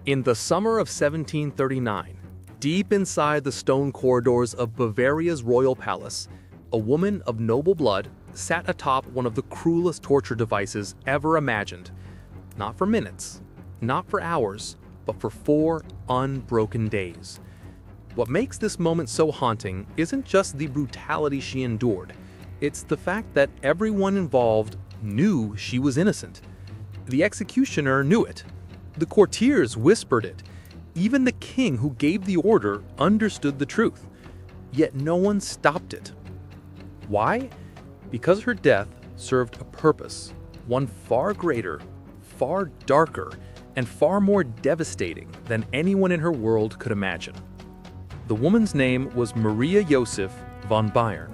In the summer of 1739, deep inside the stone corridors of Bavaria's royal palace, a woman of noble blood sat atop one of the cruelest torture devices ever imagined. Not for minutes, not for hours, but for 4 unbroken days. What makes this moment so haunting isn't just the brutality she endured, it's the fact that everyone involved knew she was innocent. The executioner knew it. The courtiers whispered it. Even the king who gave the order understood the truth. Yet no one stopped it. Why? Because her death served a purpose, one far greater, far darker, and far more devastating than anyone in her world could imagine. The woman's name was Maria Josepha von Bayern,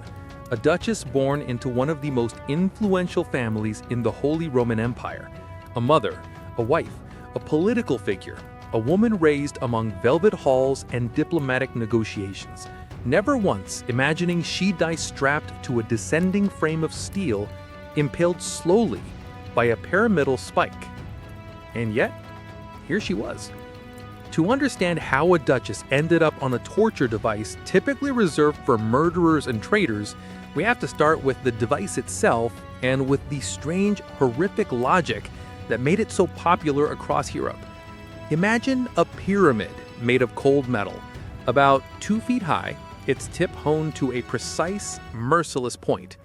a duchess born into one of the most influential families in the Holy Roman Empire, a mother, a wife, a political figure, a woman raised among velvet halls and diplomatic negotiations, never once imagining she'd die strapped to a descending frame of steel, impaled slowly by a pyramidal spike. And yet, here she was. To understand how a duchess ended up on a torture device typically reserved for murderers and traitors, we have to start with the device itself and with the strange, horrific logic that made it so popular across Europe. Imagine a pyramid made of cold metal, about 2 feet high, its tip honed to a precise, merciless point.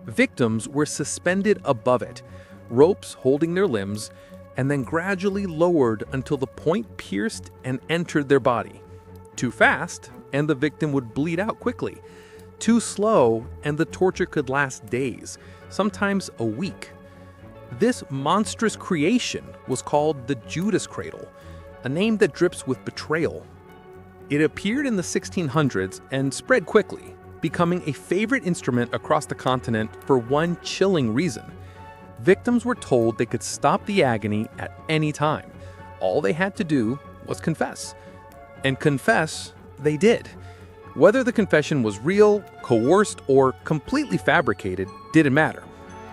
Victims were suspended above it, ropes holding their limbs, and then gradually lowered until the point pierced and entered their body. Too fast, and the victim would bleed out quickly. Too slow, and the torture could last days, sometimes a week. This monstrous creation was called the Judas Cradle, a name that drips with betrayal. It appeared in the 1600s and spread quickly, becoming a favorite instrument across the continent for one chilling reason. Victims were told they could stop the agony at any time. All they had to do was confess. And confess they did. Whether the confession was real, coerced, or completely fabricated didn't matter.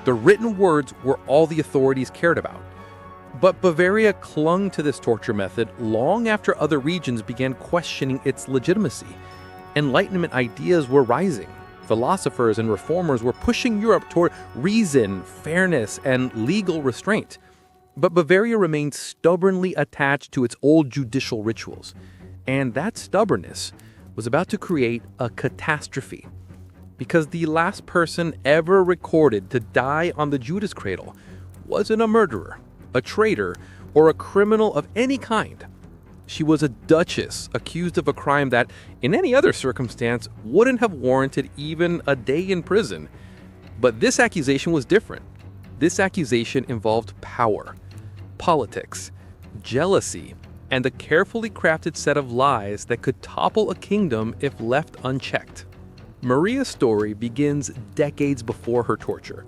The written words were all the authorities cared about. But Bavaria clung to this torture method long after other regions began questioning its legitimacy. Enlightenment ideas were rising. Philosophers and reformers were pushing Europe toward reason, fairness, and legal restraint. But Bavaria remained stubbornly attached to its old judicial rituals. And that stubbornness was about to create a catastrophe. Because the last person ever recorded to die on the Judas Cradle wasn't a murderer, a traitor, or a criminal of any kind. She was a duchess accused of a crime that, in any other circumstance, wouldn't have warranted even a day in prison. But this accusation was different. This accusation involved power, politics, jealousy, and a carefully crafted set of lies that could topple a kingdom if left unchecked. Maria's story begins decades before her torture.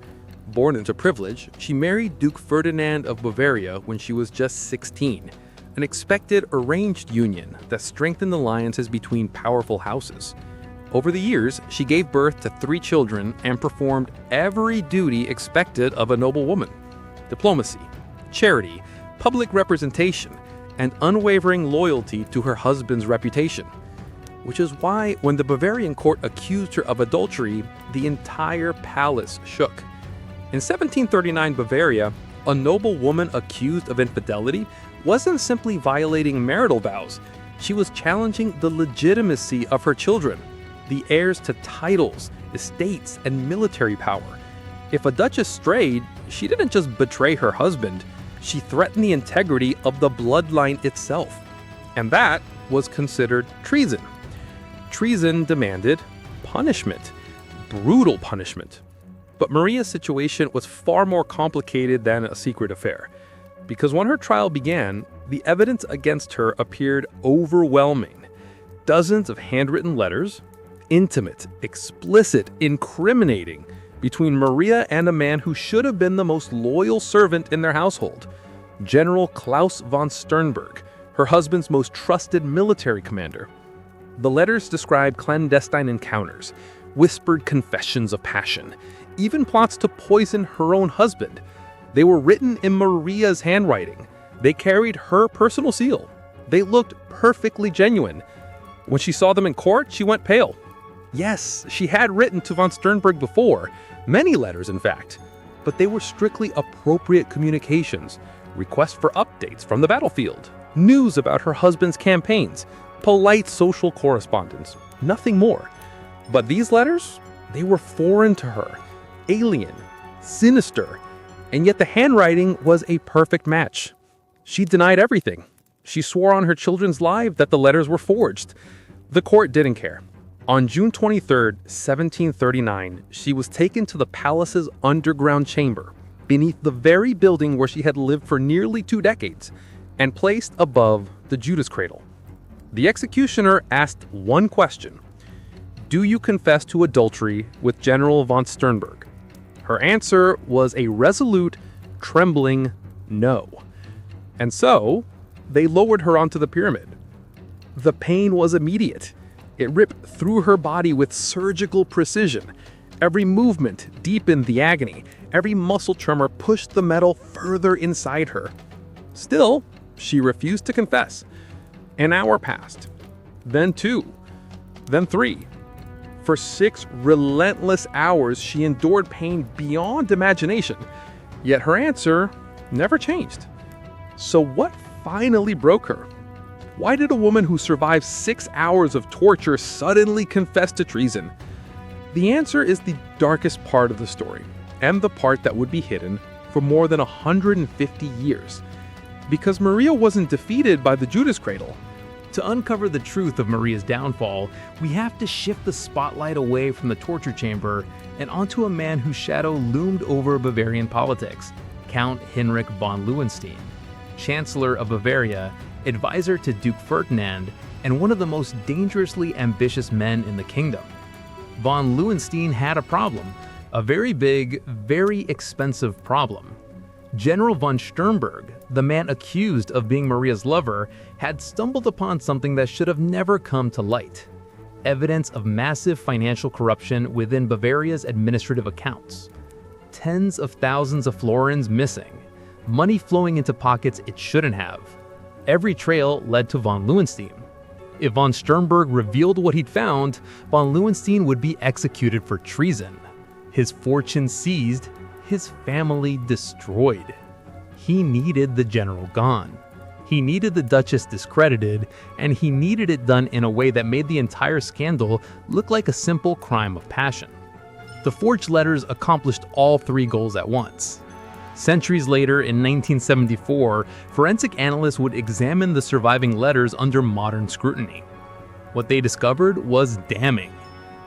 Born into privilege, she married Duke Ferdinand of Bavaria when she was just 16, an expected arranged union that strengthened alliances between powerful houses. Over the years, she gave birth to 3 children and performed every duty expected of a noble woman: diplomacy, charity, public representation, and unwavering loyalty to her husband's reputation. Which is why, when the Bavarian court accused her of adultery, the entire palace shook. In 1739 Bavaria, a noble woman accused of infidelity wasn't simply violating marital vows. She was challenging the legitimacy of her children, the heirs to titles, estates, and military power. If a duchess strayed, she didn't just betray her husband, she threatened the integrity of the bloodline itself. And that was considered treason. Treason demanded punishment, brutal punishment. But Maria's situation was far more complicated than a secret affair. Because when her trial began, the evidence against her appeared overwhelming. Dozens of handwritten letters, intimate, explicit, incriminating, between Maria and a man who should have been the most loyal servant in their household, General Klaus von Sternberg, her husband's most trusted military commander. The letters describe clandestine encounters, whispered confessions of passion, even plots to poison her own husband. They were written in Maria's handwriting. They carried her personal seal. They looked perfectly genuine. When she saw them in court, she went pale. Yes, she had written to von Sternberg before, many letters in fact, but they were strictly appropriate communications, requests for updates from the battlefield, news about her husband's campaigns, polite social correspondence, nothing more. But these letters, they were foreign to her, alien, sinister, and yet the handwriting was a perfect match. She denied everything. She swore on her children's life that the letters were forged. The court didn't care. On June 23, 1739, she was taken to the palace's underground chamber, beneath the very building where she had lived for nearly 2 decades, and placed above the Judas Cradle. The executioner asked one question: "Do you confess to adultery with General von Sternberg?" Her answer was a resolute, trembling no. And so, they lowered her onto the pyramid. The pain was immediate. It ripped through her body with surgical precision. Every movement deepened the agony. Every muscle tremor pushed the metal further inside her. Still, she refused to confess. An hour passed, then 2, then 3. For 6 relentless hours, she endured pain beyond imagination. Yet her answer never changed. So what finally broke her? Why did a woman who survived 6 hours of torture suddenly confess to treason? The answer is the darkest part of the story, and the part that would be hidden for more than 150 years. Because Maria wasn't defeated by the Judas Cradle. To uncover the truth of Maria's downfall, we have to shift the spotlight away from the torture chamber and onto a man whose shadow loomed over Bavarian politics, Count Heinrich von Lohenstein, Chancellor of Bavaria, advisor to Duke Ferdinand, and one of the most dangerously ambitious men in the kingdom. Von Lohenstein had a problem, a very big, very expensive problem. General von Sternberg, the man accused of being Maria's lover, had stumbled upon something that should have never come to light: evidence of massive financial corruption within Bavaria's administrative accounts. Tens of thousands of florins missing, money flowing into pockets it shouldn't have. Every trail led to von Lohenstein. If von Sternberg revealed what he'd found, von Lohenstein would be executed for treason, his fortune seized, his family destroyed. He needed the general gone. He needed the Duchess discredited, and he needed it done in a way that made the entire scandal look like a simple crime of passion. The forged letters accomplished all 3 goals at once. Centuries later, in 1974, forensic analysts would examine the surviving letters under modern scrutiny. What they discovered was damning.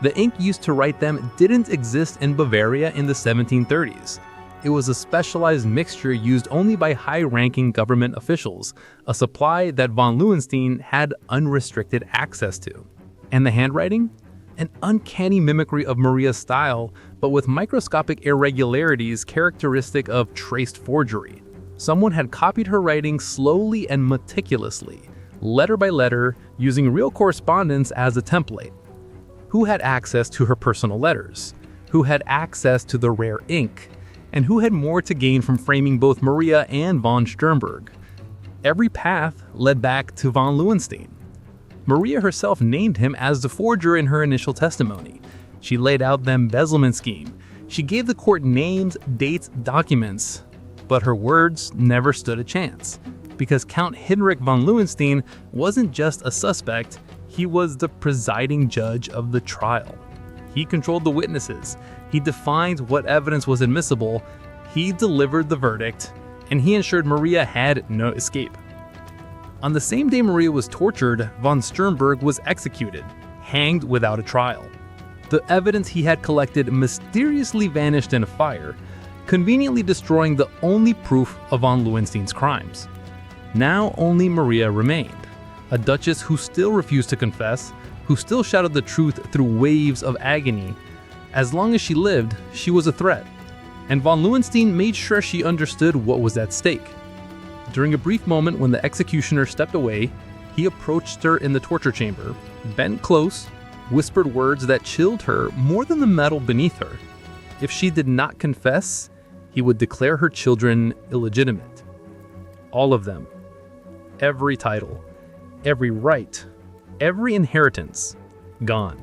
The ink used to write them didn't exist in Bavaria in the 1730s. It was a specialized mixture used only by high-ranking government officials, a supply that von Lohenstein had unrestricted access to. And the handwriting? An uncanny mimicry of Maria's style, but with microscopic irregularities characteristic of traced forgery. Someone had copied her writing slowly and meticulously, letter by letter, using real correspondence as a template. Who had access to her personal letters? Who had access to the rare ink? And who had more to gain from framing both Maria and von Sternberg? Every path led back to von Lohenstein. Maria herself named him as the forger in her initial testimony. She laid out the embezzlement scheme. She gave the court names, dates, documents. But her words never stood a chance, because Count Heinrich von Lohenstein wasn't just a suspect, he was the presiding judge of the trial. He controlled the witnesses, he defined what evidence was admissible, he delivered the verdict, and he ensured Maria had no escape. On the same day Maria was tortured, von Sternberg was executed, hanged without a trial. The evidence he had collected mysteriously vanished in a fire, conveniently destroying the only proof of von Lohenstein's crimes. Now only Maria remained, a duchess who still refused to confess, who still shouted the truth through waves of agony. As long as she lived, she was a threat, and von Lohenstein made sure she understood what was at stake. During a brief moment when the executioner stepped away, he approached her in the torture chamber, bent close, whispered words that chilled her more than the metal beneath her. If she did not confess, he would declare her children illegitimate. All of them. Every title, every right, every inheritance, gone.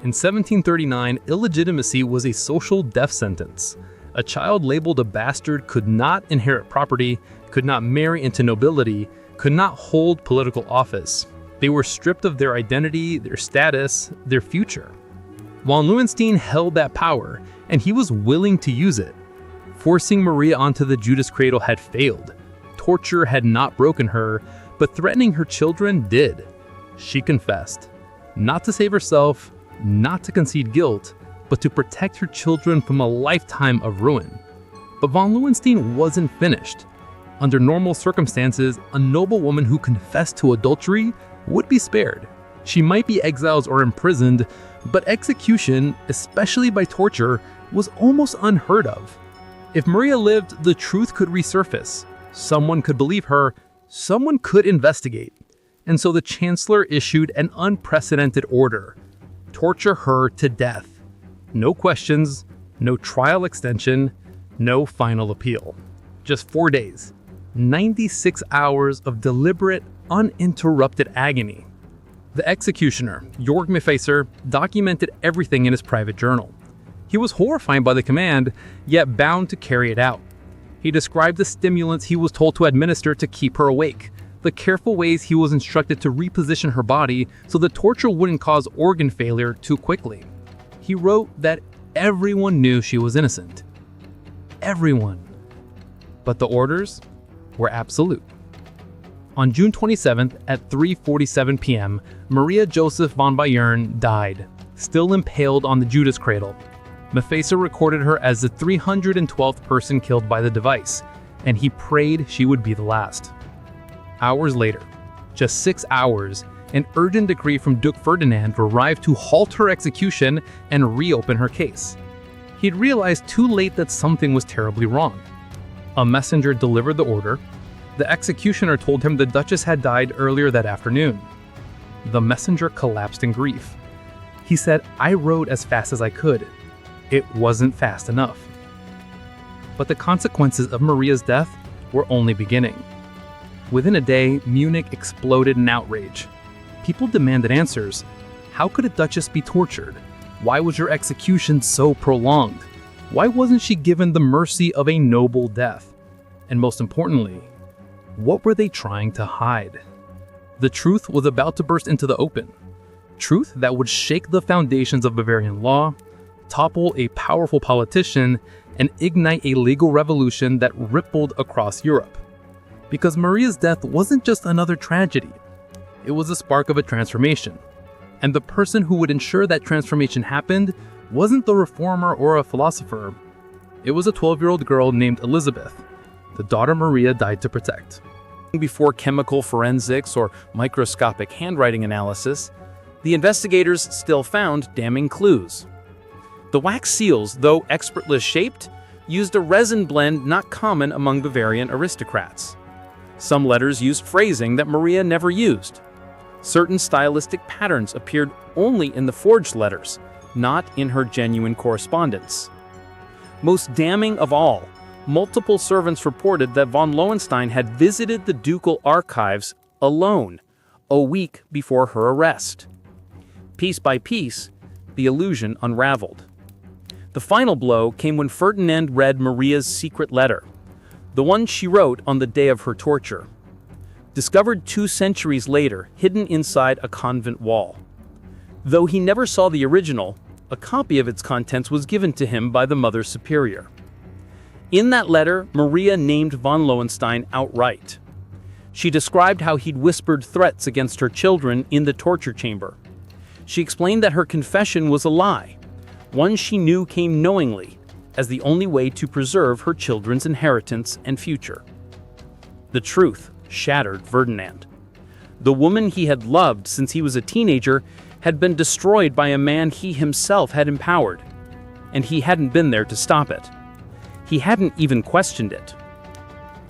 In 1739, illegitimacy was a social death sentence. A child labeled a bastard could not inherit property, could not marry into nobility, could not hold political office. They were stripped of their identity, their status, their future. Von Lohenstein held that power, and he was willing to use it. Forcing Maria onto the Judas Cradle had failed. Torture had not broken her, but threatening her children did. She confessed. Not to save herself, not to concede guilt, but to protect her children from a lifetime of ruin. But von Lohenstein wasn't finished. Under normal circumstances, a noble woman who confessed to adultery would be spared. She might be exiled or imprisoned, but execution, especially by torture, was almost unheard of. If Maria lived, the truth could resurface. Someone could believe her, someone could investigate. And so the chancellor issued an unprecedented order: torture her to death. No questions, no trial extension, no final appeal. Just 4 days, 96 hours of deliberate, uninterrupted agony. The executioner, Jörg Mefeser, documented everything in his private journal. He was horrified by the command, yet bound to carry it out. He described the stimulants he was told to administer to keep her awake, the careful ways he was instructed to reposition her body so the torture wouldn't cause organ failure too quickly. He wrote that everyone knew she was innocent. Everyone. But the orders were absolute. On June 27th at 3:47 p.m., Maria Josepha von Bayern died, still impaled on the Judas Cradle. Mefeser recorded her as the 312th person killed by the device, and he prayed she would be the last. Hours later, just 6 hours, an urgent decree from Duke Ferdinand arrived to halt her execution and reopen her case. He'd realized too late that something was terribly wrong. A messenger delivered the order. The executioner told him the Duchess had died earlier that afternoon. The messenger collapsed in grief. He said, "I rode as fast as I could. It wasn't fast enough." But the consequences of Maria's death were only beginning. Within a day, Munich exploded in outrage. People demanded answers. How could a duchess be tortured? Why was her execution so prolonged? Why wasn't she given the mercy of a noble death? And most importantly, what were they trying to hide? The truth was about to burst into the open. Truth that would shake the foundations of Bavarian law, topple a powerful politician, and ignite a legal revolution that rippled across Europe. Because Maria's death wasn't just another tragedy. It was the spark of a transformation. And the person who would ensure that transformation happened wasn't the reformer or a philosopher. It was a 12-year-old girl named Elizabeth, the daughter Maria died to protect. Before chemical forensics or microscopic handwriting analysis, the investigators still found damning clues. The wax seals, though expertly shaped, used a resin blend not common among Bavarian aristocrats. Some letters used phrasing that Maria never used. Certain stylistic patterns appeared only in the forged letters, not in her genuine correspondence. Most damning of all, multiple servants reported that von Lohenstein had visited the ducal archives alone a week before her arrest. Piece by piece, the illusion unraveled. The final blow came when Ferdinand read Maria's secret letter, the one she wrote on the day of her torture. Discovered 2 centuries later, hidden inside a convent wall. Though he never saw the original, a copy of its contents was given to him by the Mother Superior. In that letter, Maria named von Lohenstein outright. She described how he'd whispered threats against her children in the torture chamber. She explained that her confession was a lie, one she knew came knowingly, as the only way to preserve her children's inheritance and future. The truth shattered Ferdinand. The woman he had loved since he was a teenager had been destroyed by a man he himself had empowered, and he hadn't been there to stop it. He hadn't even questioned it.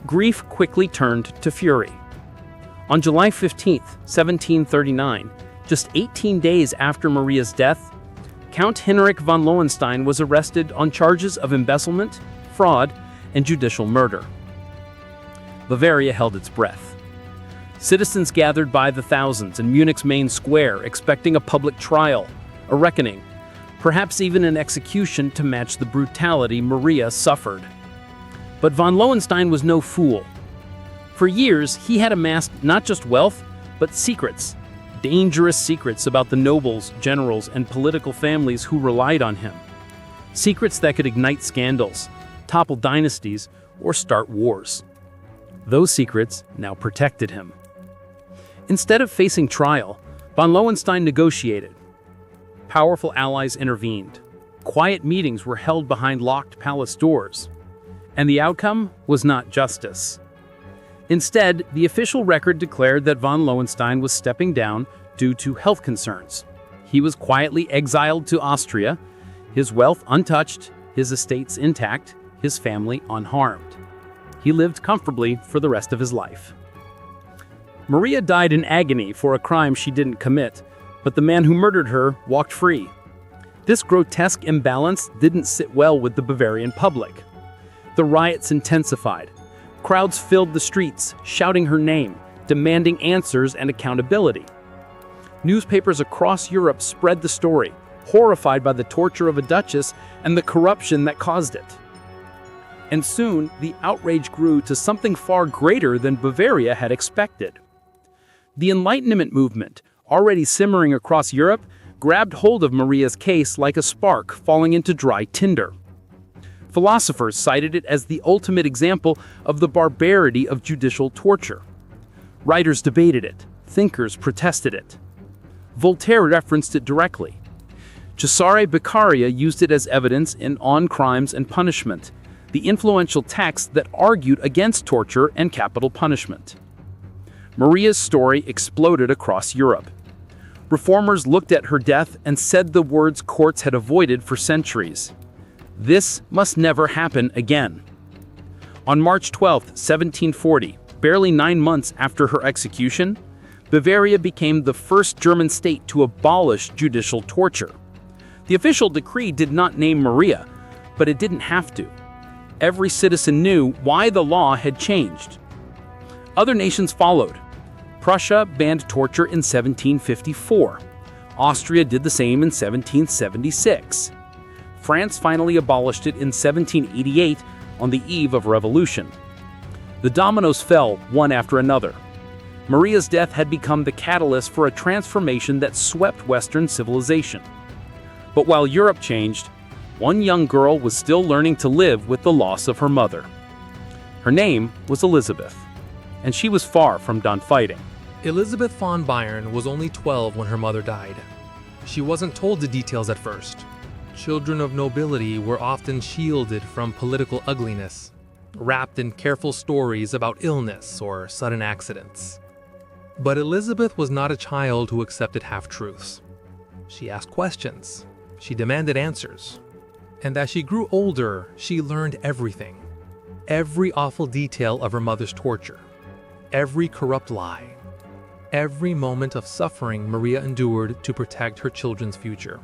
Grief quickly turned to fury. On July 15, 1739, just 18 days after Maria's death, Count Heinrich von Lohenstein was arrested on charges of embezzlement, fraud, and judicial murder. Bavaria held its breath. Citizens gathered by the thousands in Munich's main square, expecting a public trial, a reckoning, perhaps even an execution to match the brutality Maria suffered. But von Lohenstein was no fool. For years, he had amassed not just wealth, but secrets, dangerous secrets about the nobles, generals, and political families who relied on him. Secrets that could ignite scandals, topple dynasties, or start wars. Those secrets now protected him. Instead of facing trial, von Lohenstein negotiated. Powerful allies intervened. Quiet meetings were held behind locked palace doors. And the outcome was not justice. Instead, the official record declared that von Lohenstein was stepping down due to health concerns. He was quietly exiled to Austria, his wealth untouched, his estates intact, his family unharmed. He lived comfortably for the rest of his life. Maria died in agony for a crime she didn't commit, but the man who murdered her walked free. This grotesque imbalance didn't sit well with the Bavarian public. The riots intensified. Crowds filled the streets, shouting her name, demanding answers and accountability. Newspapers across Europe spread the story, horrified by the torture of a duchess and the corruption that caused it. And soon, the outrage grew to something far greater than Bavaria had expected. The Enlightenment movement, already simmering across Europe, grabbed hold of Maria's case like a spark falling into dry tinder. Philosophers cited it as the ultimate example of the barbarity of judicial torture. Writers debated it, thinkers protested it. Voltaire referenced it directly. Cesare Beccaria used it as evidence in On Crimes and Punishment, the influential text that argued against torture and capital punishment. Maria's story exploded across Europe. Reformers looked at her death and said the words courts had avoided for centuries. This must never happen again. On March 12, 1740, barely 9 months after her execution, Bavaria became the first German state to abolish judicial torture. The official decree did not name Maria, but it didn't have to. Every citizen knew why the law had changed. Other nations followed. Prussia banned torture in 1754. Austria did the same in 1776. France finally abolished it in 1788 on the eve of revolution. The dominoes fell one after another. Maria's death had become the catalyst for a transformation that swept Western civilization. But while Europe changed, one young girl was still learning to live with the loss of her mother. Her name was Elizabeth, and she was far from done fighting. Elizabeth von Bayern was only 12 when her mother died. She wasn't told the details at first. Children of nobility were often shielded from political ugliness, wrapped in careful stories about illness or sudden accidents. But Elizabeth was not a child who accepted half-truths. She asked questions. She demanded answers. And as she grew older, she learned everything. Every awful detail of her mother's torture. Every corrupt lie. Every moment of suffering Maria endured to protect her children's future.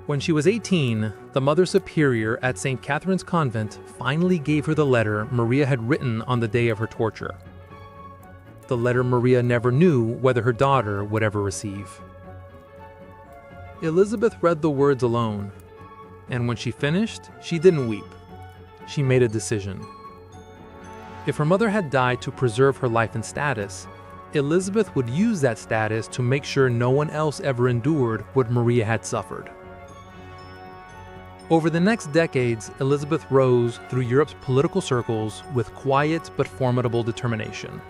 When she was 18, the Mother Superior at St. Catherine's Convent finally gave her the letter Maria had written on the day of her torture. The letter Maria never knew whether her daughter would ever receive. Elizabeth read the words alone, and when she finished, she didn't weep. She made a decision. If her mother had died to preserve her life and status, Elizabeth would use that status to make sure no one else ever endured what Maria had suffered. Over the next decades, Elizabeth rose through Europe's political circles with quiet but formidable determination.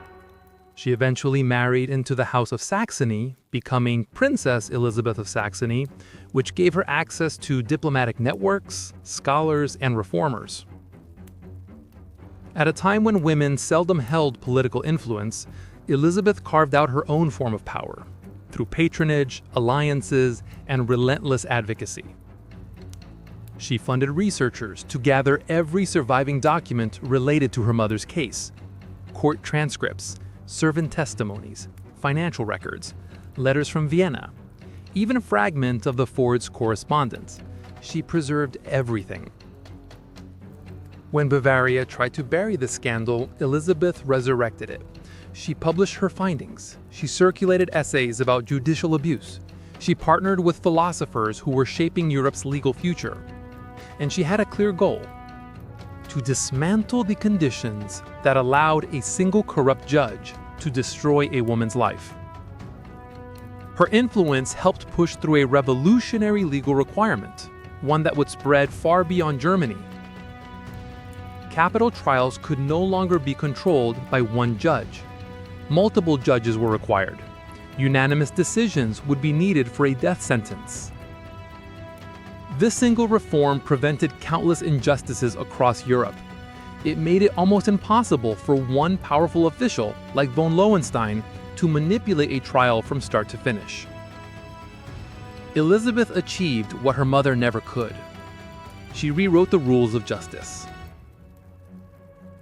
She eventually married into the House of Saxony, becoming Princess Elizabeth of Saxony, which gave her access to diplomatic networks, scholars, and reformers. At a time when women seldom held political influence, Elizabeth carved out her own form of power, through patronage, alliances, and relentless advocacy. She funded researchers to gather every surviving document related to her mother's case: court transcripts, servant testimonies, financial records, letters from Vienna, even a fragment of the Ford's correspondence. She preserved everything. When Bavaria tried to bury the scandal, Elizabeth resurrected it. She published her findings. She circulated essays about judicial abuse. She partnered with philosophers who were shaping Europe's legal future. And she had a clear goal: to dismantle the conditions that allowed a single corrupt judge to destroy a woman's life. Her influence helped push through a revolutionary legal requirement, one that would spread far beyond Germany. Capital trials could no longer be controlled by one judge. Multiple judges were required. Unanimous decisions would be needed for a death sentence. This single reform prevented countless injustices across Europe. It made it almost impossible for one powerful official, like von Lohenstein, to manipulate a trial from start to finish. Elizabeth achieved what her mother never could. She rewrote the rules of justice.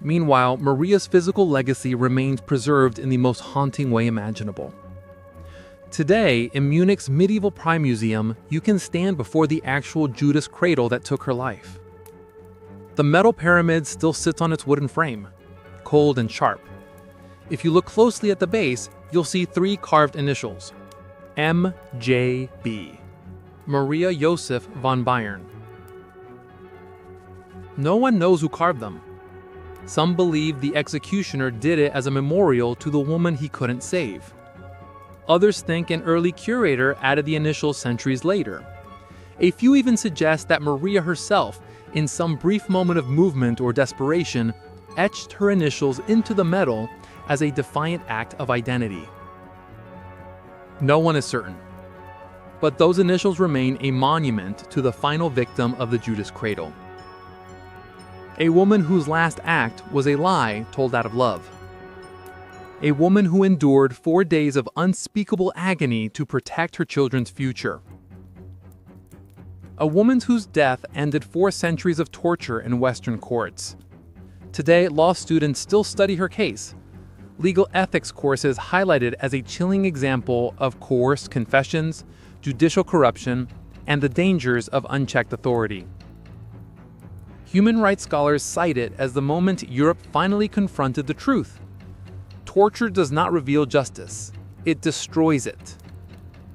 Meanwhile, Maria's physical legacy remains preserved in the most haunting way imaginable. Today, in Munich's Medieval Prime Museum, you can stand before the actual Judas Cradle that took her life. The metal pyramid still sits on its wooden frame, cold and sharp. If you look closely at the base, you'll see 3 carved initials: MJB, Maria Josepha von Bayern. No one knows who carved them. Some believe the executioner did it as a memorial to the woman he couldn't save. Others think an early curator added the initials centuries later. A few even suggest that Maria herself, in some brief moment of movement or desperation, etched her initials into the metal as a defiant act of identity. No one is certain, but those initials remain a monument to the final victim of the Judas Cradle. A woman whose last act was a lie told out of love. A woman who endured 4 days of unspeakable agony to protect her children's future. A woman whose death ended 4 centuries of torture in Western courts. Today, law students still study her case. Legal ethics courses highlight it as a chilling example of coerced confessions, judicial corruption, and the dangers of unchecked authority. Human rights scholars cite it as the moment Europe finally confronted the truth. Torture does not reveal justice, it destroys it.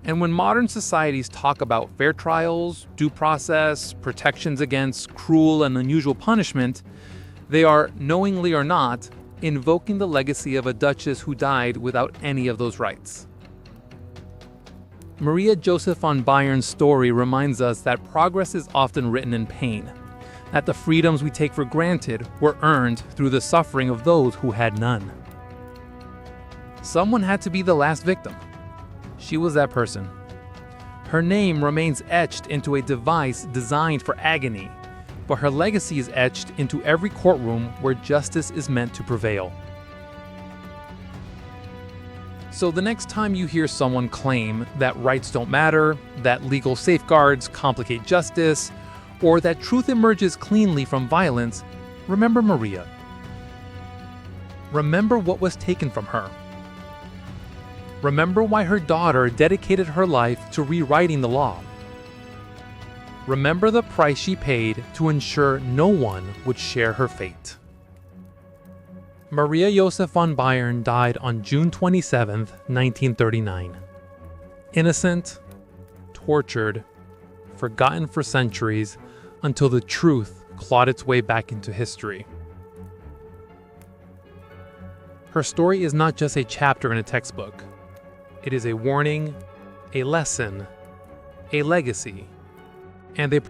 And when modern societies talk about fair trials, due process, protections against cruel and unusual punishment, they are, knowingly or not, invoking the legacy of a duchess who died without any of those rights. Maria Josepha von Bayern's story reminds us that progress is often written in pain, that the freedoms we take for granted were earned through the suffering of those who had none. Someone had to be the last victim. She was that person. Her name remains etched into a device designed for agony, but her legacy is etched into every courtroom where justice is meant to prevail. So the next time you hear someone claim that rights don't matter, that legal safeguards complicate justice, or that truth emerges cleanly from violence, remember Maria. Remember what was taken from her. Remember why her daughter dedicated her life to rewriting the law. Remember the price she paid to ensure no one would share her fate. Maria Josepha von Bayern died on June 27, 1939. Innocent, tortured, forgotten for centuries, until the truth clawed its way back into history. Her story is not just a chapter in a textbook. It is a warning, a lesson, a legacy, and a